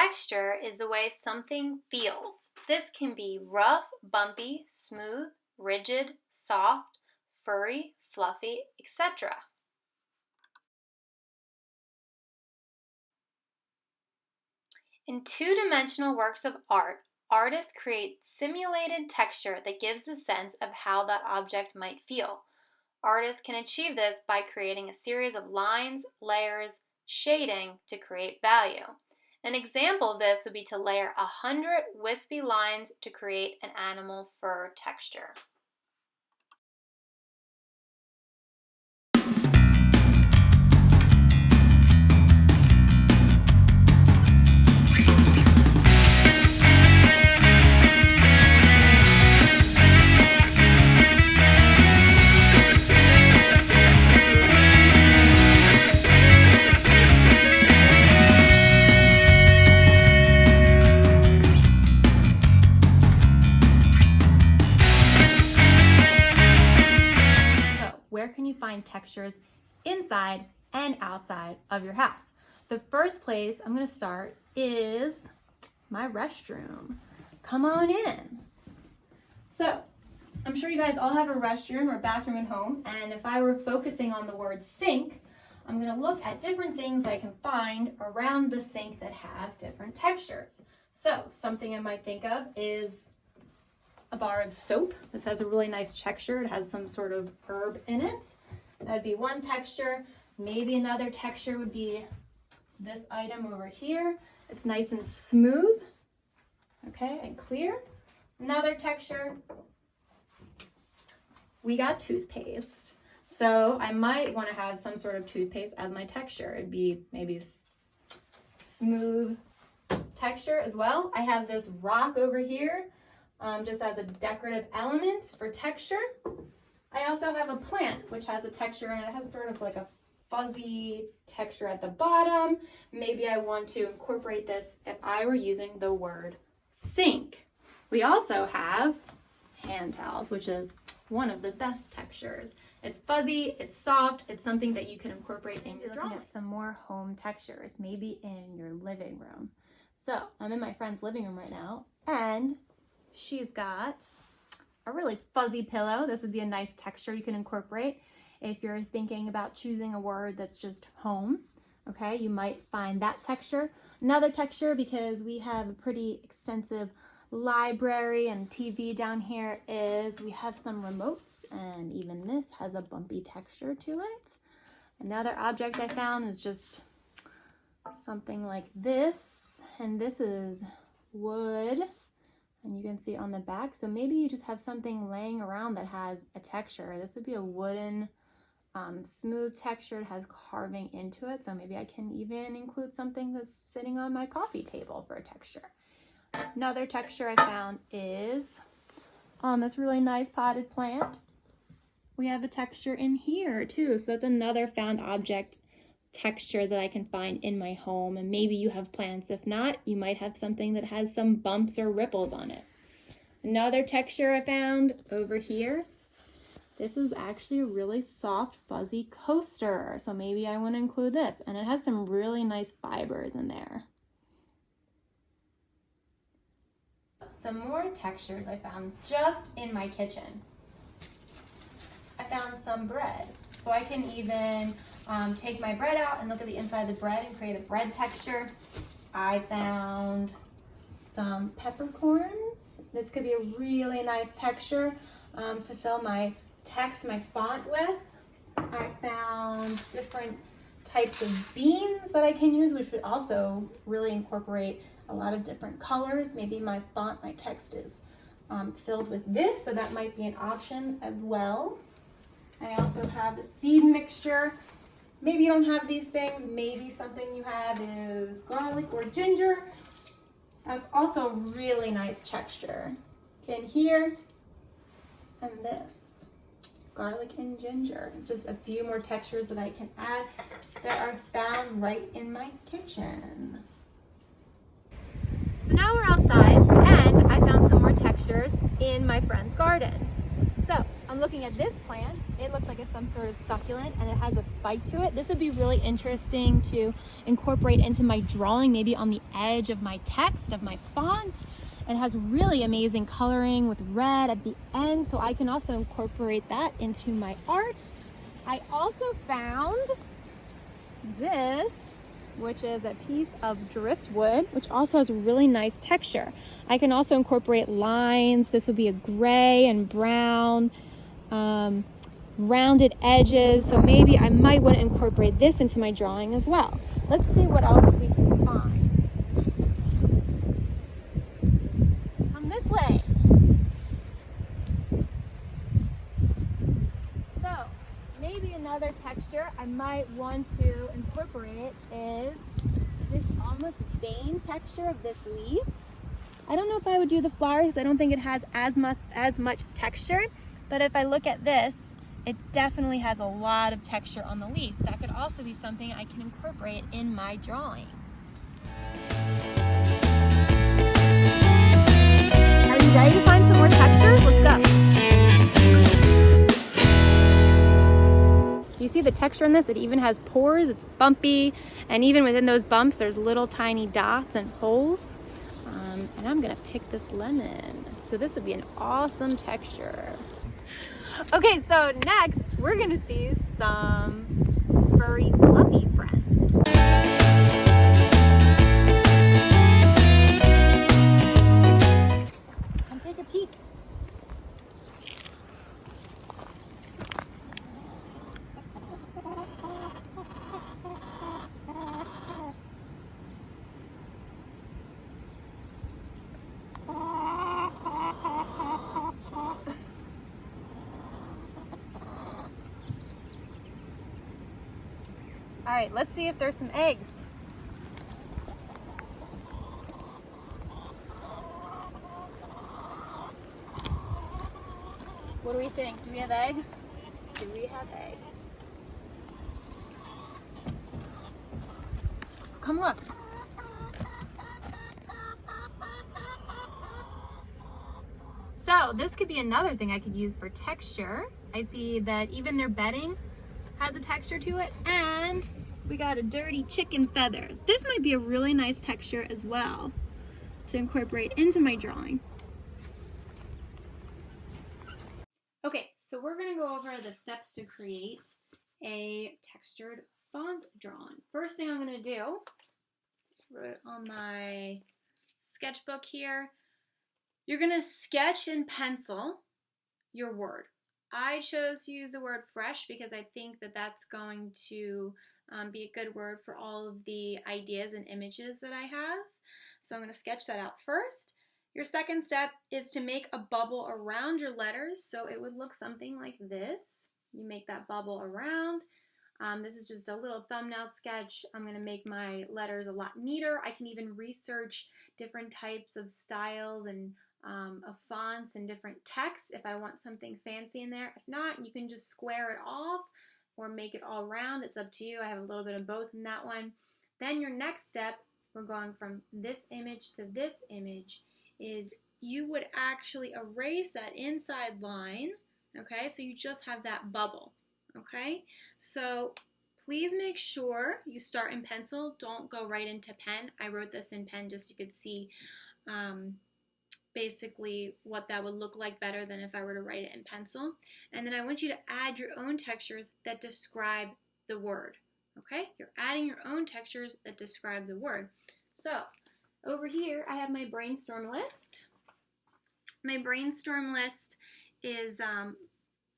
Texture is the way something feels. This can be rough, bumpy, smooth, rigid, soft, furry, fluffy, etc. In two-dimensional works of art, artists create simulated texture that gives the sense of how that object might feel. Artists can achieve this by creating a series of lines, layers, shading to create value. An example of this would be to layer 100 wispy lines to create an animal fur texture. Where can you find textures inside and outside of your house? The first place I'm going to start is my restroom. Come on in. So, I'm sure you guys all have a restroom or bathroom at home, and if I were focusing on the word sink, I'm going to look at different things I can find around the sink that have different textures. So, something I might think of is a bar of soap. This has a really nice texture. It has some sort of herb in it. That'd be one texture. Maybe another texture would be this item over here. It's nice and smooth, okay, and clear. Another texture, we got toothpaste. So I might want to have some sort of toothpaste as my texture. It'd be maybe smooth texture as well. I have this rock over here. Just as a decorative element for texture. I also have a plant which has a texture and it has sort of like a fuzzy texture at the bottom. Maybe I want to incorporate this if I were using the word sink. We also have hand towels, which is one of the best textures. It's fuzzy, it's soft, it's something that you can incorporate in your drawing. Some more home textures, maybe in your living room. So I'm in my friend's living room right now, and she's got a really fuzzy pillow. This would be a nice texture you can incorporate if you're thinking about choosing a word that's just home. Okay, you might find that texture. Another texture, because we have a pretty extensive library and TV down here, is we have some remotes, and even this has a bumpy texture to it. Another object I found is just something like this, and this is wood. And you can see on the back, so maybe you just have something laying around that has a texture. This would be a wooden, smooth texture. It has carving into it, so maybe I can even include something that's sitting on my coffee table for a texture. Another texture I found is on this really nice potted plant. We have a texture in here too, so that's another found object texture that I can find in my home. And maybe you have plants. If not, you might have something that has some bumps or ripples on it. Another texture I found over here. This is actually a really soft, fuzzy coaster. So maybe I want to include this. And it has some really nice fibers in there. Some more textures I found just in my kitchen. I found some bread. So I can even take my bread out and look at the inside of the bread and create a bread texture. I found some peppercorns. This could be a really nice texture to fill my text, my font with. I found different types of beans that I can use, which would also really incorporate a lot of different colors. Maybe my font, my text is filled with this, so that might be an option as well. I also have a seed mixture. Maybe you don't have these things. Maybe something you have is garlic or ginger. That's also a really nice texture. In here, and this, garlic and ginger. Just a few more textures that I can add that are found right in my kitchen. So now we're outside, and I found some more textures in my friend's garden. So I'm looking at this plant. It looks like it's some sort of succulent and it has a spike to it. This would be really interesting to incorporate into my drawing, maybe on the edge of my text, of my font. It has really amazing coloring with red at the end, so I can also incorporate that into my art. I also found this, which is a piece of driftwood, which also has a really nice texture. I can also incorporate lines. This would be a gray and brown, rounded edges. So maybe I might want to incorporate this into my drawing as well. Let's see what else we can find. Come this way. So maybe another texture I might want to incorporate is this almost vein texture of this leaf. I don't know if I would do the flowers. I don't think it has as much texture, but if I look at this, it definitely has a lot of texture on the leaf. That could also be something I can incorporate in my drawing. Are you ready to find some more textures? Let's go. You see the texture in this? It even has pores, it's bumpy, and even within those bumps, there's little tiny dots and holes. And I'm gonna pick this lemon. So this would be an awesome texture. Okay, so next we're gonna see some furry fluffy friends. Come take a peek. All right, let's see if there's some eggs. What do we think? Do we have eggs? Do we have eggs? Come look. So this could be another thing I could use for texture. I see that even their bedding has a texture to it, and we got a dirty chicken feather. This might be a really nice texture as well to incorporate into my drawing. Okay, so we're gonna go over the steps to create a textured font drawing. First thing I'm gonna do, wrote it on my sketchbook here, you're gonna sketch in pencil your word. I chose to use the word fresh because I think that that's going to be a good word for all of the ideas and images that I have. So I'm going to sketch that out first. Your second step is to make a bubble around your letters. So it would look something like this. You make that bubble around. This is just a little thumbnail sketch. I'm going to make my letters a lot neater. I can even research different types of styles and of fonts and different text if I want something fancy in there. If not, you can just square it off or make it all round. It's up to you. I have a little bit of both in that one. Then your next step, we're going from this image to this image, is you would actually erase that inside line, okay? So you just have that bubble, okay? So please make sure you start in pencil. Don't go right into pen. I wrote this in pen just so you could see basically what that would look like better than if I were to write it in pencil. And then I want you to add your own textures that describe the word, okay? You're adding your own textures that describe the word. So over here I have my brainstorm list. My brainstorm list is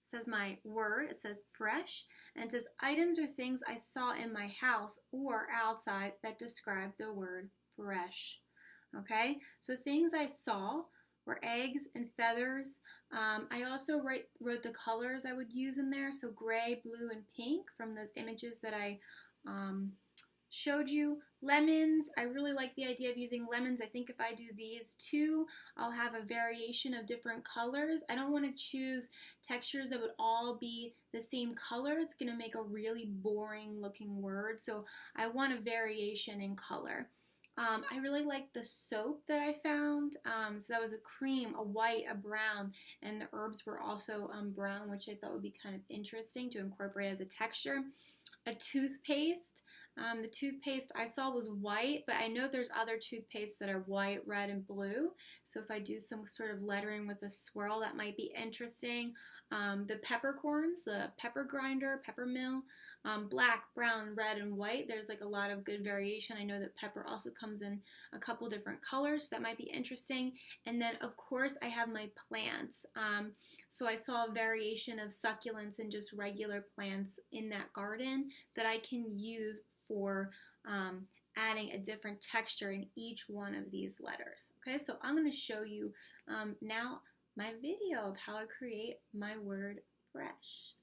says my word, it says fresh, and it says items or things I saw in my house or outside that describe the word fresh. Okay, so things I saw were eggs and feathers. I also wrote the colors I would use in there, so gray, blue, and pink from those images that I showed you. Lemons, I really like the idea of using lemons. I think if I do these two, I'll have a variation of different colors. I don't want to choose textures that would all be the same color. It's going to make a really boring looking word, so I want a variation in color. I really like the soap that I found. So that was a cream, a white, a brown, and the herbs were also brown, which I thought would be kind of interesting to incorporate as a texture. A toothpaste. The toothpaste I saw was white, but I know there's other toothpastes that are white, red, and blue. So if I do some sort of lettering with a swirl, that might be interesting. The peppercorns, the pepper grinder, pepper mill, black, brown, red, and white. There's like a lot of good variation. I know that pepper also comes in a couple different colors, so that might be interesting. And then, of course, I have my plants. So I saw a variation of succulents and just regular plants in that garden that I can use for adding a different texture in each one of these letters. Okay, so I'm going to show you now my video of how I create my word fresh.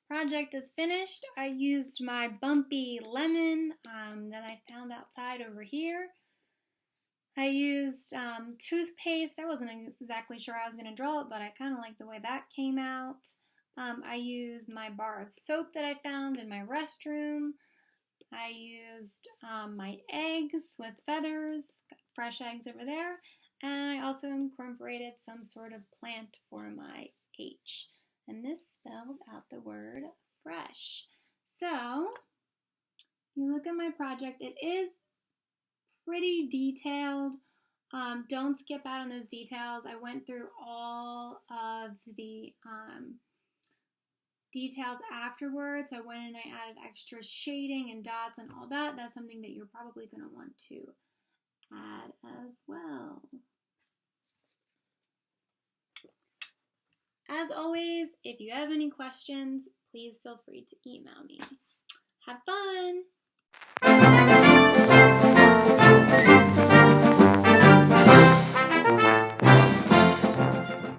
Project is finished. I used my bumpy lemon that I found outside over here. I used toothpaste. I wasn't exactly sure I was going to draw it, but I kind of like the way that came out. I used my bar of soap that I found in my restroom. I used my eggs with feathers, got fresh eggs over there, and I also incorporated some sort of plant for my H. And this spells out the word fresh. So, you look at my project, it is pretty detailed. Don't skip out on those details. I went through all of the details afterwards. I went and I added extra shading and dots and all that. That's something that you're probably going to want to add as well. As always, if you have any questions, please feel free to email me. Have fun!